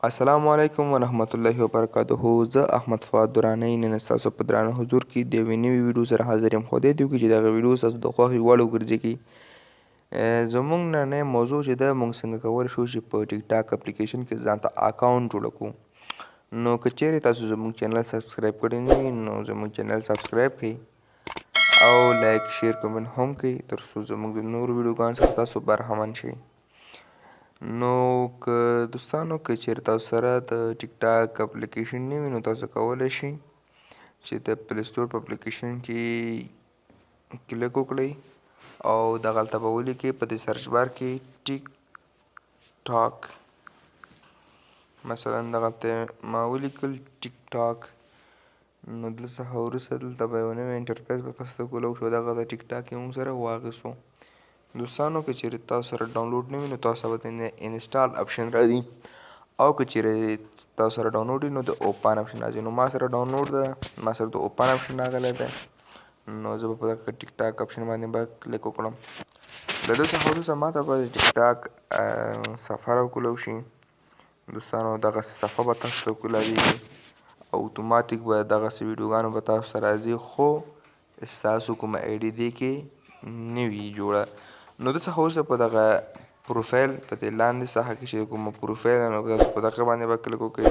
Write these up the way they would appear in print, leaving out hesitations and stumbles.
السلام علیکم ورحمت الله وبرکاته. زه احمد فؤاد درانی نن ستاسو په درانه حضور کې د یوې نوې ویډیو سره حاضر یم. خدای دې وکړي چې دغه ویډیو ستاسو د خوښې وړ وګرځېږي. زموږ نننۍ موضوع چې ده موږ څنګه کولی شو چې په ټیک ټاک اپلیکیشن کې ځان ته اکاونټ جوړه کړو. نو که چیرې تاسو زموږ چینل سبسکرایب کړی نه وي نو زموږ چینل سبسکرایب کړئ او لایک شیر کومنټ هم کړئ تر څو زموږ د نورو ویډیوګانو څخه تاسو برخمن شئ. نو که دوستانو که چیرې تاسو سره د ټیک ټاک اپلیکیشن نه وي نو تاسو کولی شئ چې د پلی سټور په اپلیکیشن کې کلیک وکړئ او دغلته به ولیکئ په دې سرچ بار کې ټیک ټاک. مثلا دغلته ما ولیکل ټیک ټاک. نو دلته څخه وروسته دلته به یو نوی انټرفیس به تاسو ته کولی شو. دغه د ټیک ټاک یې موږ سره واخیستو. دوستانو که چیرې تاسو سره ډاونلوډ نه وي نو تاسو به د انسټال اپشن راځي او که چیرې تاسو سره ډاونلوډ وي نو د اوپن اپشن راځي. نو ما سره ډاونلوډ ده، ما سره د اوپن اپشن راغلی دی. نو زه به په دغه ټیک ټاک اپشن باندې به کلیک وکړم. د دې څخه وروسته ما ته به د ټیک ټاک صفحه راوکولی شي. دوستانو دغه صفحه به تاسو ته وکولاړېږي اوتوماتیک به دغسې ویډیوګانو به تاسو ته راځي خو ستاسو کومه آی ډي دې کې نه وي جوړه. نو د څخه وروسته په دغه پروفایل په دې لاندې ساحه کې چې کومه پروفایل ده نو تاسو په دغه باندې به کلیک وکړئ.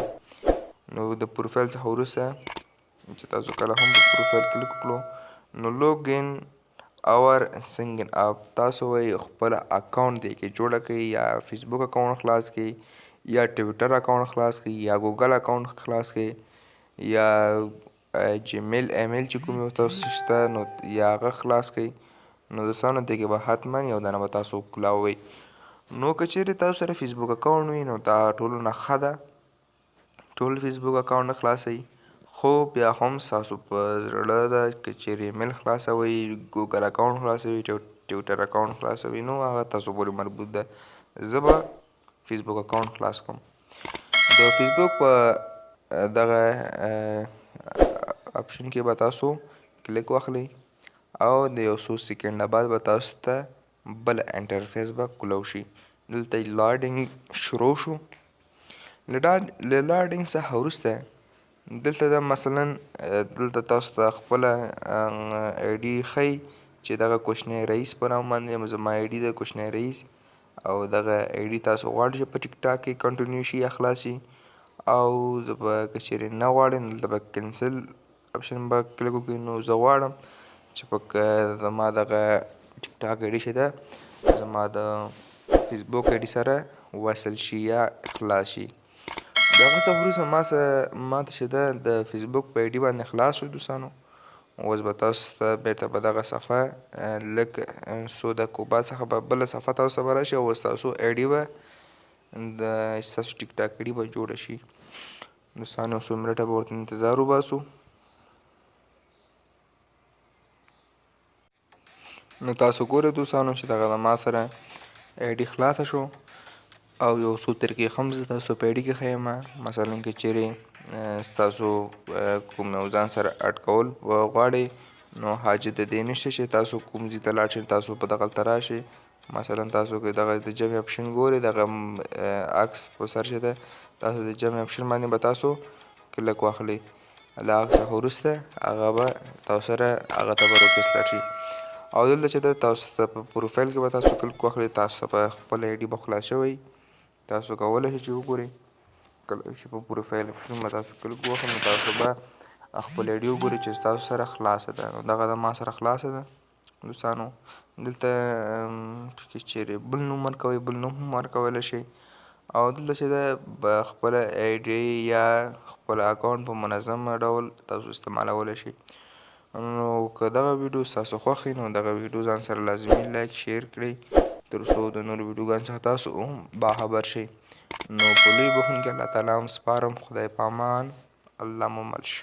نو د پروفایل څخه وروسته چې تاسو کله هم په پروفایل کلیک وکړو نو لوګین اور سنګین اپ تاسو وایي خپل اکاونټ دې کې جوړه کړئ یا فیسبوک اکاونټ خلاص کړئ یا ټویټر اکاونټ خلاص کړئ یا ګوګل اکاونټ خلاص کړئ یا جیمیل ایمیل چې کوم یو تاسو شته نو یا هغه خلاص کړئ. نو دوستانو دې کې به حتما یو دانه به تاسو وکولاوئ. نو که چیرې تاسو سره فیسبوک اکاونټ وي نو دا ټولو نه ښه ده، ټول فیسبوک اکاونټ خلاصئ. خو بیا هم ستاسو په زړه ده که چیرې ایمیل خلاصوئ، ګوګل اکاونټ خلاصوئ، ټویټر اکاونټ خلاصوئ نو هغه تاسو پورې مربوط ده. زه به فیسبوک اکاونټ خلاص کړم. د فیسبوک په دغه اپشن کې به تاسو کلیک واخلئ او د یو څو سیکنډه بعد به تاسو ته بل انټرفیس به کولو شي. دلته لاډینګ شروع شو. له لاډینګ څخه وروسته دلته ده مثلا دلته تاسو ته خپله آی ډي ښیي چې دغه کوچنی رئیس په نام باندې زما آی ډي ده کوچنی رئیس او دغه آی ډي تاسو غواړئ چې په ټیک ټاک کې کنټینیو شي یا خلاص شي او زه به که چیرې نه غواړئ نو دلته به کینسل اپشن به کلیک وکړئ. نو زه غواړم چې زما دغه ټیک ټاک آی ډي چې ده زما د فیسبوک آی ډي سره وصل شي یا خلاص شي. د هغه څخه وروسته ما ته چې ده د فیسبوک په آی ډي باندې خلاص شو. دوستانو اوس به تاسو ته بیرته په دغه صفحه لږ څو دقیقو بعد څخه به بله صفحه تاسو ته به راشي او ستاسو آی ډي به ستاسو ټیک ټاک آی ډي به جوړه شي. دوستانو څو منټه به ورته انتظار وباسو. نو تاسو ګورئ دوستانو چې دغه ما سره آی ډي خلاصه شو او یو څو طریقې هم زه تاسو په آی ډي کې ښیم. مثلا که چیرې ستاسو کوم یو ځان سره اډ کول غواړئ نو حاجت د دې نشته چې تاسو کوم ځای ته لاړ شئ، تاسو په دغلته راشئ. مثلا تاسو که دغه د جمع اپشن ګورئ دغه عکس په سر چې ده تاسو د جمع اپشن باندې به تاسو کلیک واخلئ. له هغه څخه وروسته هغه به تاسو سره هغه ته به راوکسلاړ شي او دلته چې ده تاسو ته په پروفایل کې به تاسو کلیک واخلئ. تاسو ته به خپل آی ډي به خلاص شوی. تاسو کولی شئ چې وګورئ کله چې په پروفایل اپشن به تاسو کلیک ووهئ نو تاسو به خپل آی ډي وګورئ چې ستاسو سره خلاصه ده. نو دغه د ما سره خلاصه ده. دوستانو دلته که چیرې بل نوم ورکوئ بل نوم هم ورکولی شئ او دلته چې ده به خپله آی ډي یا خپل اکاونټ په منظم ډول تاسو استعمالولی شئ. نو که دغه ویډیو ستاسو خوښ وي نو دغه ویډیو ځان سره لازمي لایک شیر کړئ تر څو د نورو ویډیوګانو څخه تاسو هم باخبر شئ. نو په لوی بخښونکي الله تعالی هم سپارم. خدای په امان. الله مو مل شه.